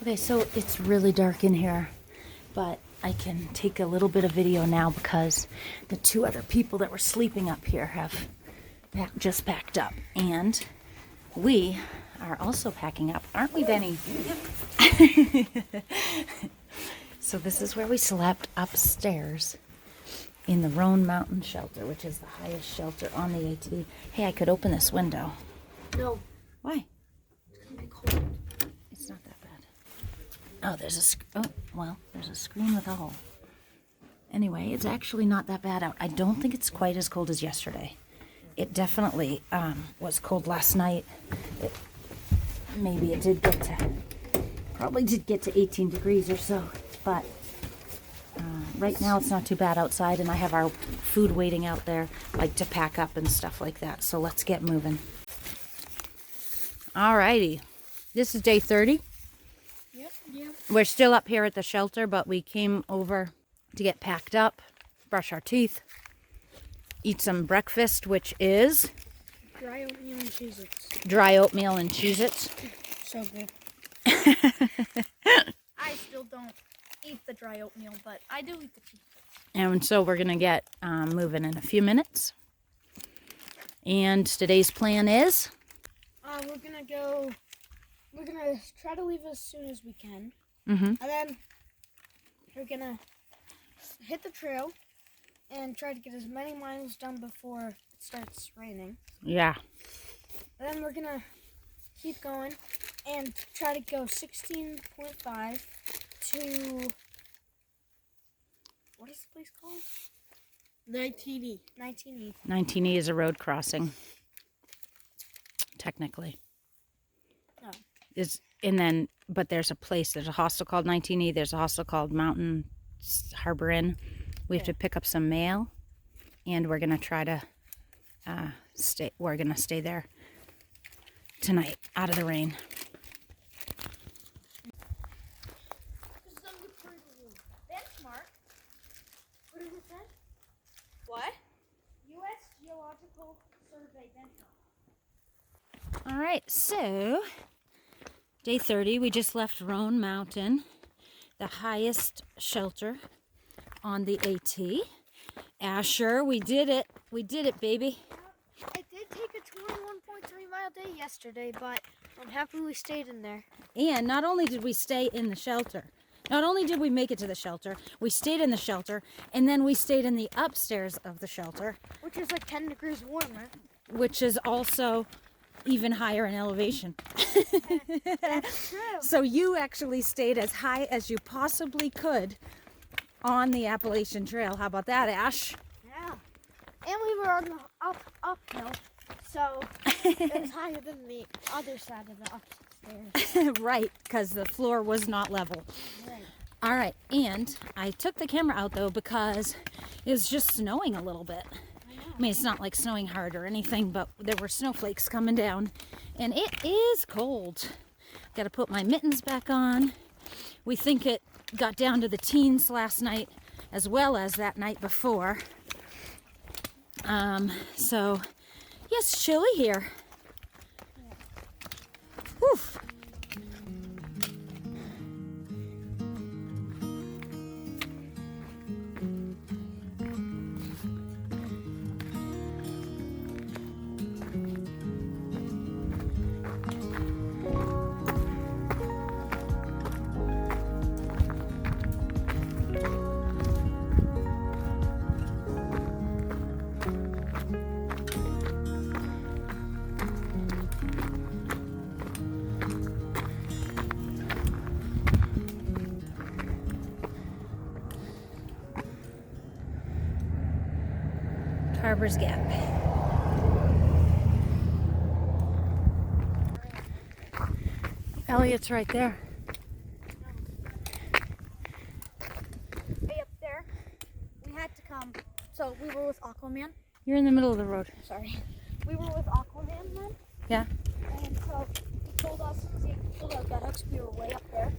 Okay, so it's really dark in here, but I can take a little bit of video now because the two other people that were sleeping up here have just packed up. And we are also packing up, aren't we, Benny? Yep. So this is where we slept upstairs in the Roan mountain shelter, which is the highest shelter on the AT. Hey, I could open this window. No. Why? It's gonna be cold. It's not that bad. Oh, there's a screen with a hole. Anyway, it's actually not that bad out. I don't think it's quite as cold as yesterday. It definitely was cold last night. Maybe it did get to, probably did get to 18 degrees or so, but right now it's not too bad outside, and I have our food waiting out there, like to pack up and stuff like that. So let's get moving. Alrighty, this is day 30. Yep. We're still up here at the shelter, but we came over to get packed up, brush our teeth, eat some breakfast, which is Dry oatmeal and Cheez-Its. dry oatmeal and Cheez-Its. So good. I still don't eat the dry oatmeal, but I do eat the Cheez-Its. And so we're going to get moving in a few minutes. And today's plan is? We're gonna try to leave as soon as we can. Mm-hmm. And then we're gonna hit the trail and try to get as many miles done before it starts raining. Yeah. And then we're gonna keep going and try to go 16.5 to, what is the place called? 19E. 19E. 19E is a road crossing, technically. Oh. But there's a hostel called 19E. There's a hostel called Mountain Harbor Inn. We have to pick up some mail, and we're gonna try to stay. We're gonna stay there tonight, out of the rain. Benchmark. What does it say? What? U.S. Geological Survey benchmark. All right, so day 30. We just left Roan Mountain, the highest shelter on the AT. Asher, we did it. We did it, baby. It did take a 21.3 mile day yesterday, but I'm happy we stayed in there. And not only did we stay in the shelter, not only did we make it to the shelter, we stayed in the shelter, and then we stayed in the upstairs of the shelter, Which is like 10 degrees warmer. which is also even higher in elevation. That's true. So you actually stayed as high as you possibly could on the Appalachian Trail. How about that, Ash? Yeah. And we were on the uphill, so it was higher than the other side of the upstairs. Right, because the floor was not level. Right. All right, and I took the camera out though because it was just snowing a little bit. I mean, it's not like snowing hard or anything, but there were snowflakes coming down, and it is cold. Got to put my mittens back on. We think it got down to the teens last night as well as that night before. So, yes, chilly here. Whew. Carver's Gap. Elliot's right there. Way up there, we had to come. So we were with Aquaman. You're in the middle of the road. Sorry. We were with Aquaman then. Yeah. And so he told us, because he pulled out that hooks, we were way up there.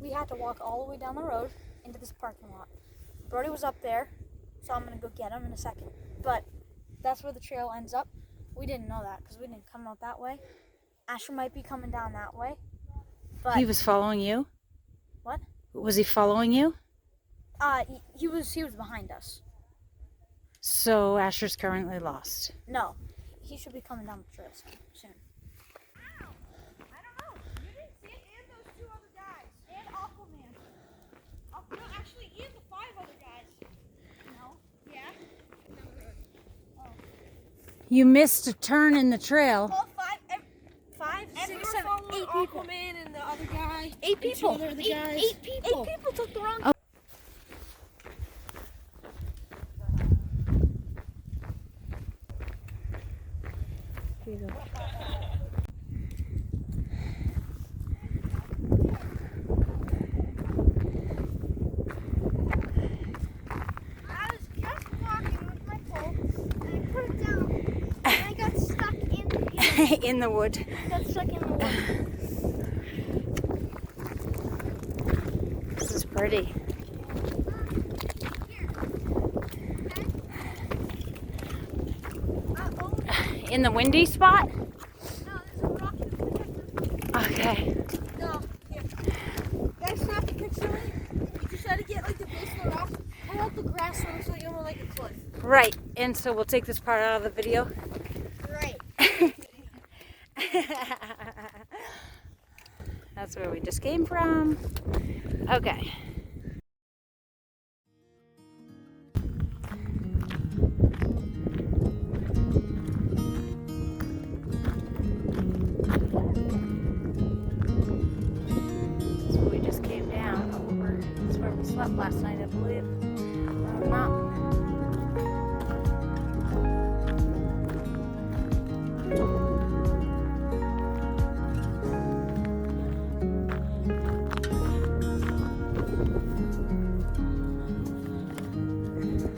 We had to walk all the way down the road into this parking lot. Brody was up there, so I'm going to go get him in a second. But that's where the trail ends up. We didn't know that because we didn't come out that way. Asher might be coming down that way. But He was following you? What? Was he following you? He was behind us. So Asher's currently lost. No, he should be coming down the trail soon. I don't know. You didn't see it, and those two other guys, and Aquaman. No, actually, and the 5 other guys. No. Yeah. No. You missed a turn in the trail. All 5, 6, 7, 8 people. Aquaman and the other guy. 8 people. And 2 other guys. 8 people. 8 people took the wrong. Oh. Here you go. I was just walking with my pole, and I put it down, and I got stuck In the wood. This is pretty. In the windy spot? No, there's a rock in the picture. Okay. No, here. Gotta snap the picture right. You just gotta get like the base of the rock, pull out the grass so it looks like you're like a cliff. Right. And so we'll take this part out of the video. Right. That's where we just came from. Okay. So we just came down over. That's where we slept last night, I believe. Roan Mountain.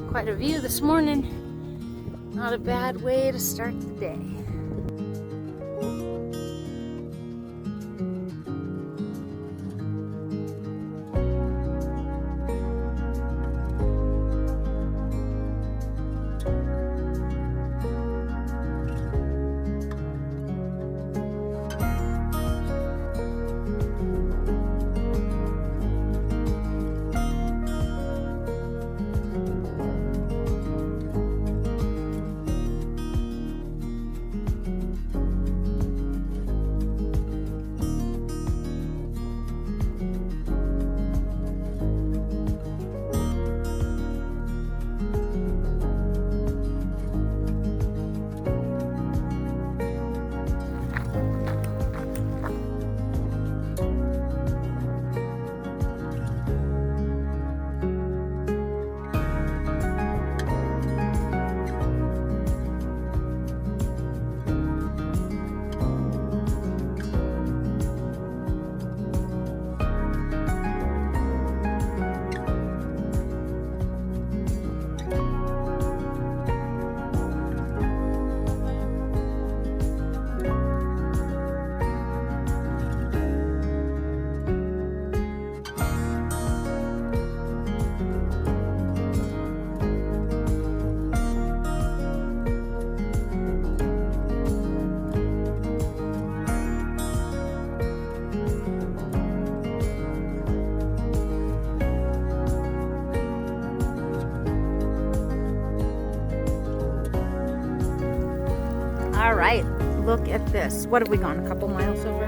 Quite a view this morning. Not a bad way to start the day. All right, look at this. What have we gone? A couple miles over?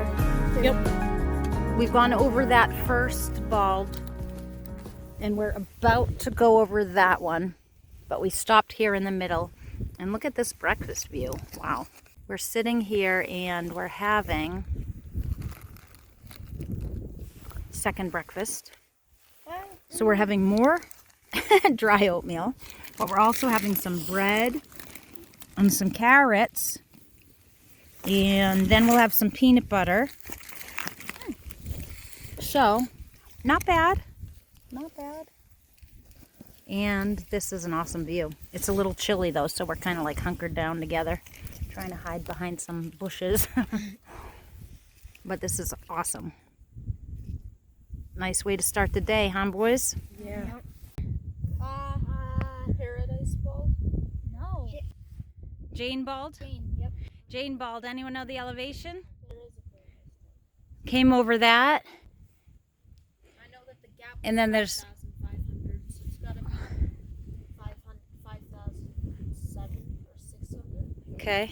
Yep. We've gone over that first bald, and we're about to go over that one, but we stopped here in the middle. And look at this breakfast view. Wow. We're sitting here and we're having second breakfast. So we're having more dry oatmeal, but we're also having some bread and some carrots, and then we'll have some peanut butter. So, not bad. Not bad. And this is an awesome view. It's a little chilly though, so we're kind of like hunkered down together, trying to hide behind some bushes. But this is awesome. Nice way to start the day, huh, boys? Yeah. Paradise Bald? No. Jane Bald? Jane, yep. Jane Bald. Anyone know the elevation? There is a paradise. Came over that. I know And then there's 5,500, so it's got to be 5,007 or 600. okay.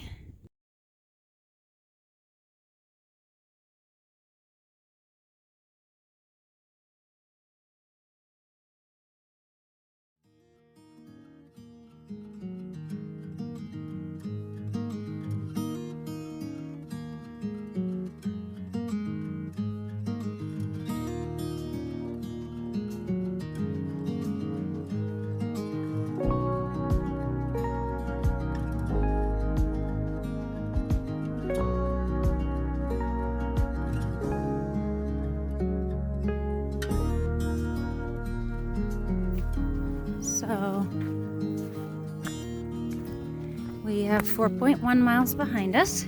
So we have 4.1 miles behind us.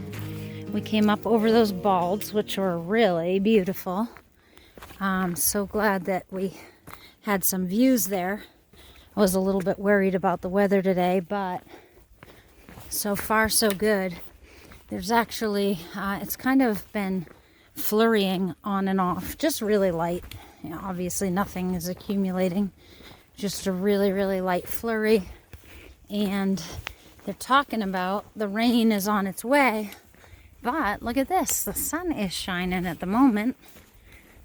We came up over those balds, which were really beautiful. I'm so glad that we had some views there. I was a little bit worried about the weather today, but so far so good. There's actually, it's kind of been flurrying on and off, just really light. You know, obviously nothing is accumulating, just a really, really light flurry. And they're talking about the rain is on its way, but look at this, the sun is shining at the moment.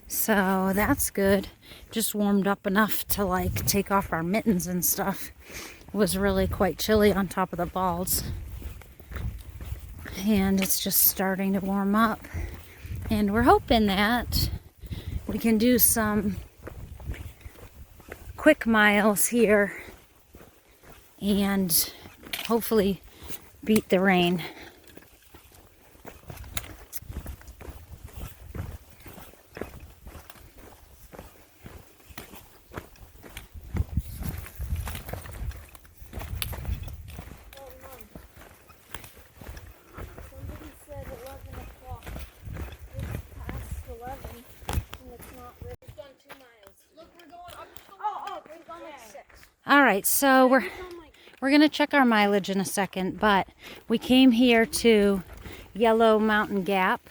So that's good. Just warmed up enough to like take off our mittens and stuff. It was really quite chilly on top of the balds. And it's just starting to warm up. And we're hoping that we can do some quick miles here and hopefully beat the rain. Somebody said 11 o'clock. It's past 11, and it's not really. We've done 2 miles. Look, we're going up. Oh, We've done like 6. All right, so we're gonna check our mileage in a second, but we came here to Yellow Mountain Gap,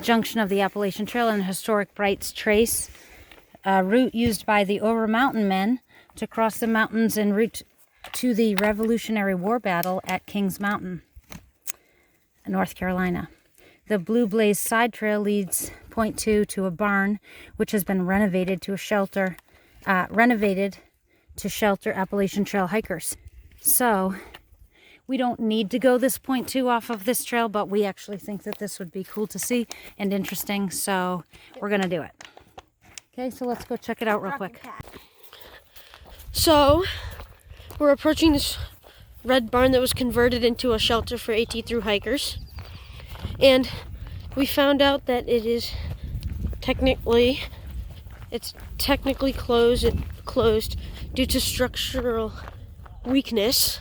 junction of the Appalachian Trail and historic Brights Trace, a route used by the Over Mountain men to cross the mountains en route to the Revolutionary War battle at Kings Mountain, North Carolina. The Blue Blaze side trail leads point 2 to a barn, which has been renovated to shelter Appalachian Trail hikers. So we don't need to go this point 2 off of this trail, but we actually think that this would be cool to see and interesting, so we're gonna do it. Okay, so let's go check it out real quick. So, we're approaching this red barn that was converted into a shelter for AT through hikers. And we found out that it's technically closed due to structural weakness.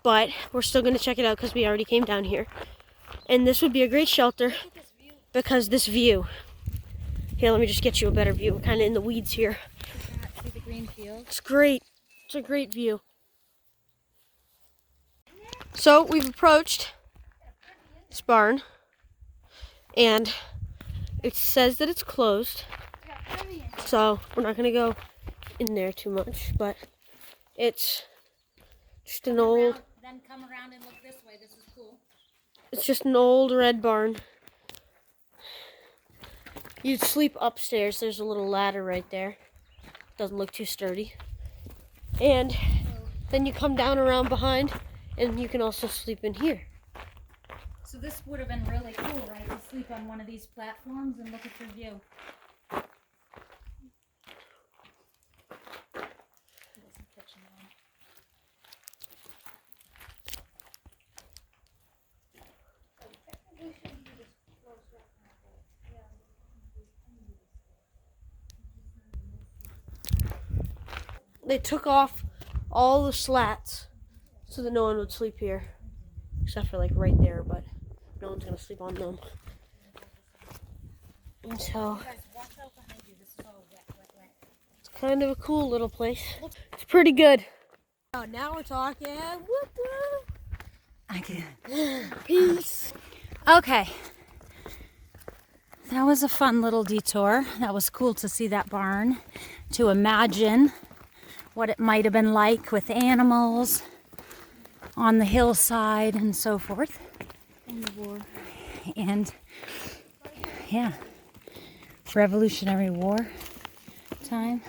But we're still going to check it out because we already came down here. And this would be a great shelter because this view. Here, let me just get you a better view. We're kind of in the weeds here. See the green field? It's great. It's a great view. So we've approached this barn, and it says that it's closed. So we're not gonna go in there too much, but it's just an old. Then come around and look this way. This is cool. It's just an old red barn. You'd sleep upstairs. There's a little ladder right there. Doesn't look too sturdy. And then you come down around behind, and you can also sleep in here. So this would have been really cool, right? To sleep on one of these platforms and look at your view. They took off all the slats so that no one would sleep here, except for like right there, but no one's gonna sleep on them. And so it's kind of a cool little place. It's pretty good. Oh, now we're talking. Whoop, whoop. I can. Peace. Okay. That was a fun little detour. That was cool to see that barn, to imagine what it might have been like with animals on the hillside and so forth. In the war. And yeah, Revolutionary War time.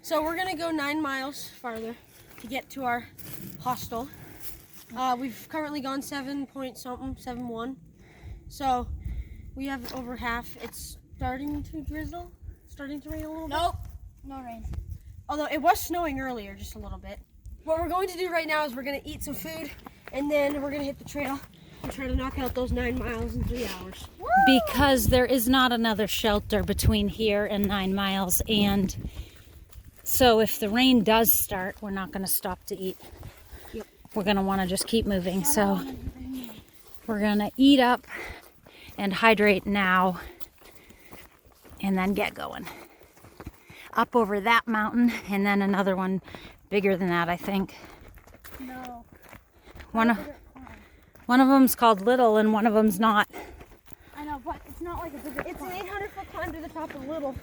So we're gonna go 9 miles farther to get to our hostel. We've currently gone 7 point something, 7.1. So we have over half. It's starting to drizzle, starting to rain a little bit. Nope. No rain. Although it was snowing earlier, just a little bit. What we're going to do right now is we're gonna eat some food, and then we're gonna hit the trail and try to knock out those 9 miles in 3 hours. Because there is not another shelter between here and 9 miles, and so if the rain does start, we're not going to stop to eat. Yep. We're going to want to just keep moving. So we're going to eat up and hydrate now and then get going. Up over that mountain, and then another one bigger than that, I think. No. One of them's called Little and one of them's not. I know, but it's not like a bigger It's an 800-foot climb to the top of Little.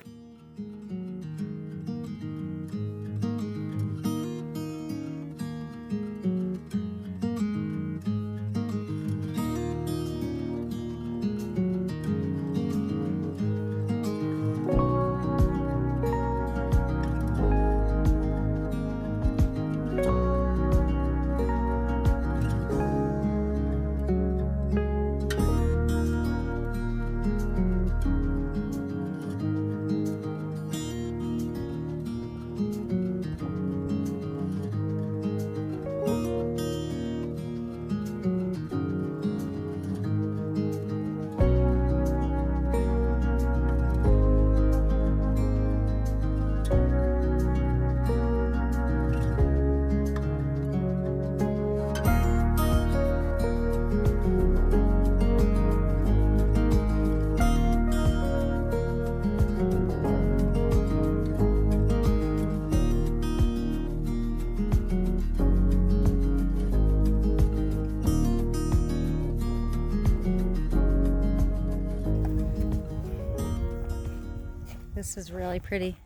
This is really pretty.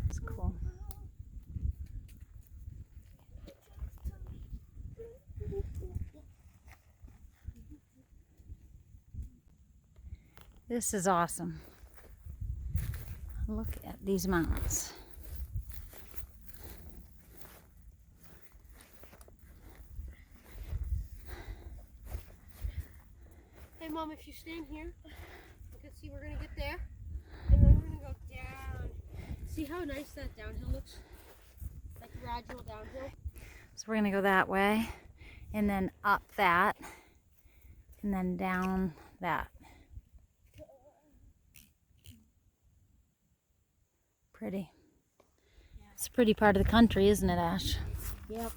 It's cool. This is awesome. Look at these mountains. Hey Mom, if you stand here, you can see we're gonna get there, and then we're gonna go down. See how nice that downhill looks? Like gradual downhill. So we're gonna go that way, and then up that, and then down that. Pretty. It's a pretty part of the country, isn't it, Ash? Yep.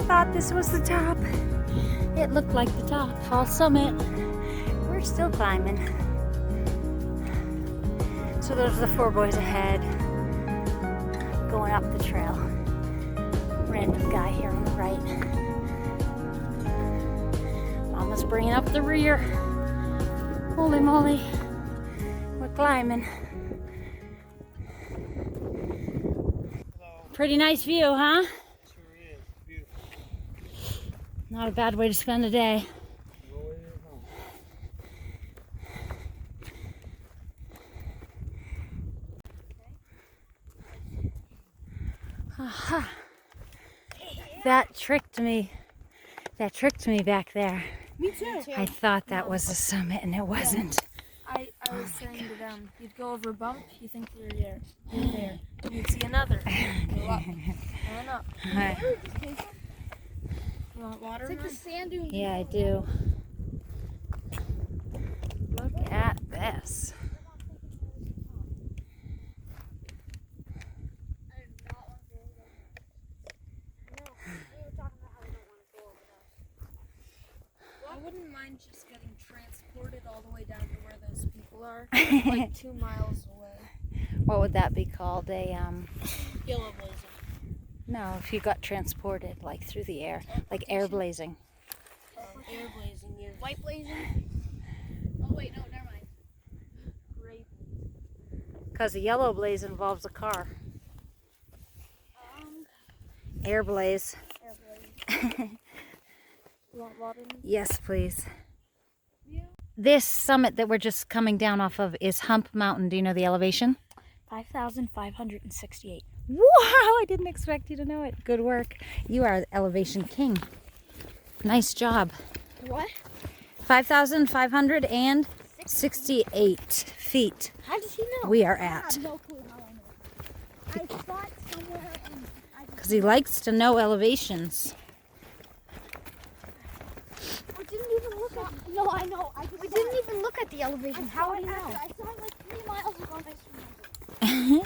thought this was the top. It looked like the top. False summit. We're still climbing. So there's the 4 boys ahead, going up the trail. Random guy here on the right. Mama's bringing up the rear. Holy moly. We're climbing. Pretty nice view, huh? Sure is. Beautiful. Not a bad way to spend a day. No way at home. Aha. That tricked me. That tricked me back there. Me too. I thought that was the summit and it wasn't. I was saying to them, you'd go over a bump, you think you're there. You're there. You'd see another. Go up. And up. You want water? It's like the sand dunes. Yeah, I do. Look at this. I wouldn't mind just getting transported all the way down to where those people are, like 2 miles away. What would that be called? A Yellow blazing. no, if you got transported like through the air, like air blazing. Air blazing, yeah. White blazing? Oh wait, no, never mind. Great. Because a yellow blaze involves a car. Air blaze. Air blazing. You want water? Yes, please. This summit that we're just coming down off of is Hump Mountain. Do you know the elevation? 5,568. Wow, I didn't expect you to know it. Good work. You are the elevation king. Nice job. What? 5,568 feet How did he know? we are I at. have no clue how I know. I thought somewhere and Because he likes to know elevations. I didn't even look at. No, I know. We didn't even look at the elevation. How would you know? I saw it like 3 miles ago. And I swear.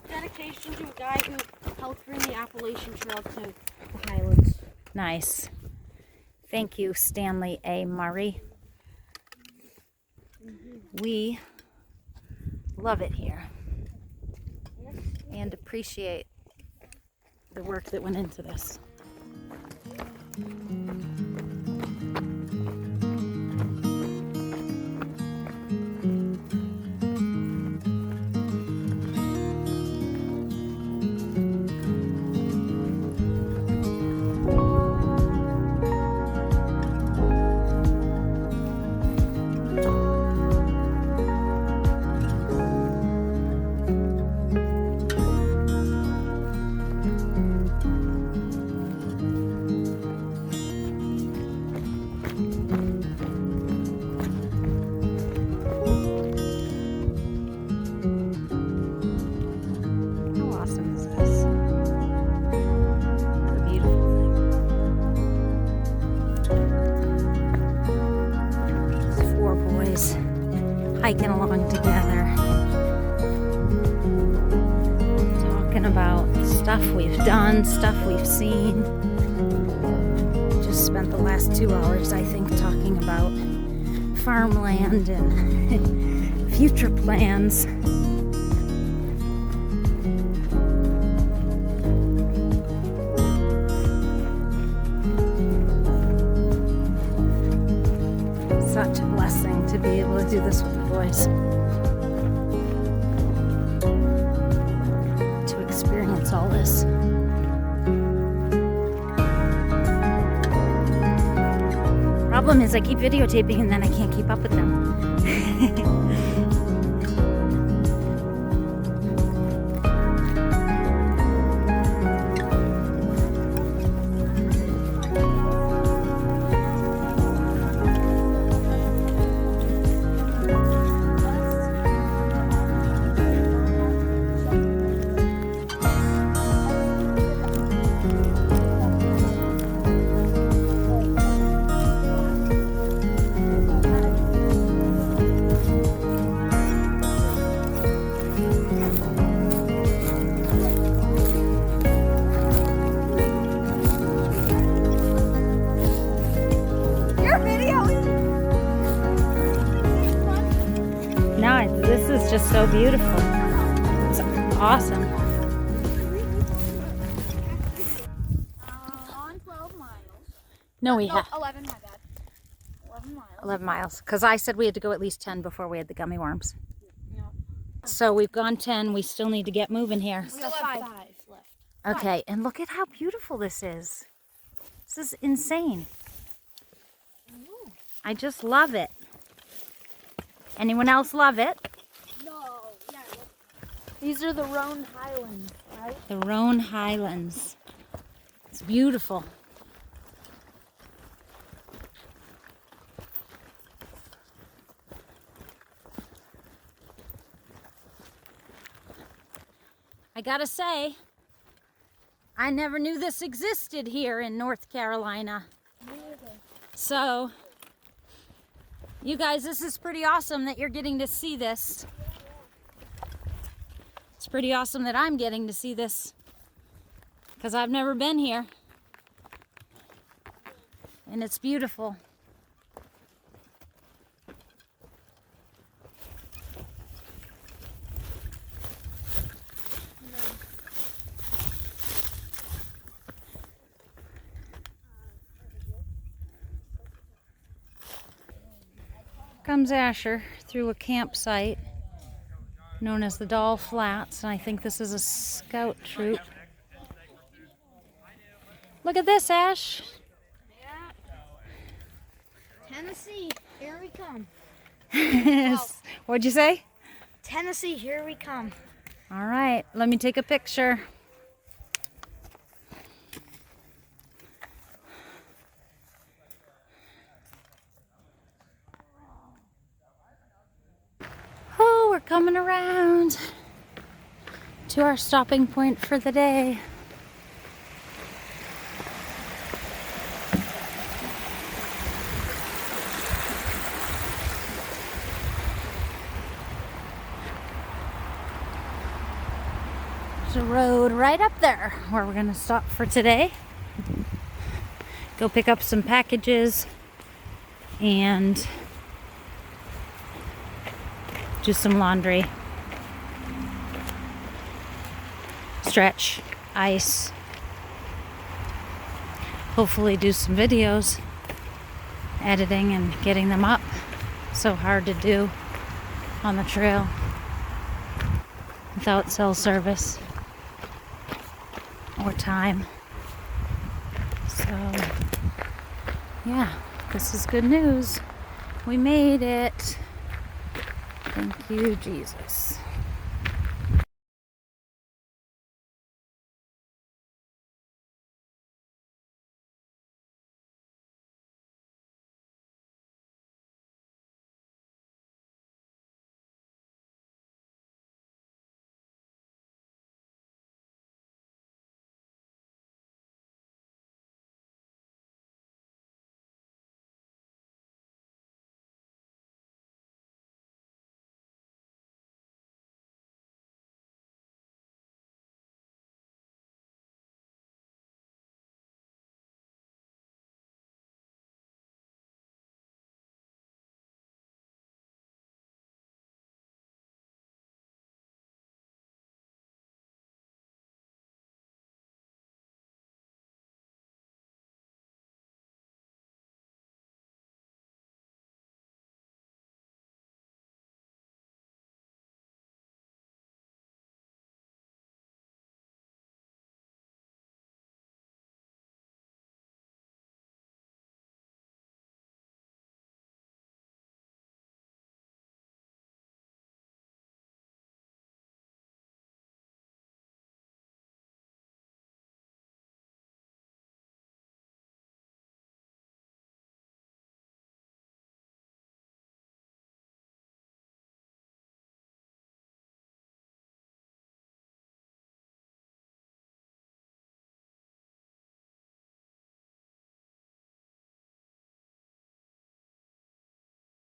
Dedication to a guy who helped bring the Appalachian Trail to the Highlands. Nice. Thank you, Stanley A. Murray. We love it here and appreciate the work that went into this. Hiking along together, talking about stuff we've done, stuff we've seen. Just spent the last 2 hours, I think, talking about farmland and future plans. Such a blessing to be able to do this with the boys. To experience all this. Problem is I keep videotaping and then I can't keep up with them. This is just so beautiful. It's awesome. On 12 miles. No, we No, have 11, my bad. 11 miles. 11 miles. Because I said we had to go at least 10 before we had the gummy worms. No. So we've gone 10. We still need to get moving here. We have 5 left. Okay, and look at how beautiful this is. This is insane. I just love it. Anyone else love it? No, yeah. These are the Roan Highlands, right? The Roan Highlands. It's beautiful. I gotta say, I never knew this existed here in North Carolina. So, you guys, this is pretty awesome that you're getting to see this. It's pretty awesome that I'm getting to see this because I've never been here. And it's beautiful. Comes Asher through a campsite known as the Doll Flats, and I think this is a scout troop. Look at this, Ash. Tennessee, here we come. What'd you say? Tennessee, here we come. All right, let me take a picture. Oh, we're coming around to our stopping point for the day. There's a road right up there where we're gonna stop for today. Go pick up some packages and do some laundry. Stretch, ice. Hopefully do some videos, editing and getting them up. So hard to do on the trail without cell service or time. So yeah, this is good news. We made it. Thank you, Jesus.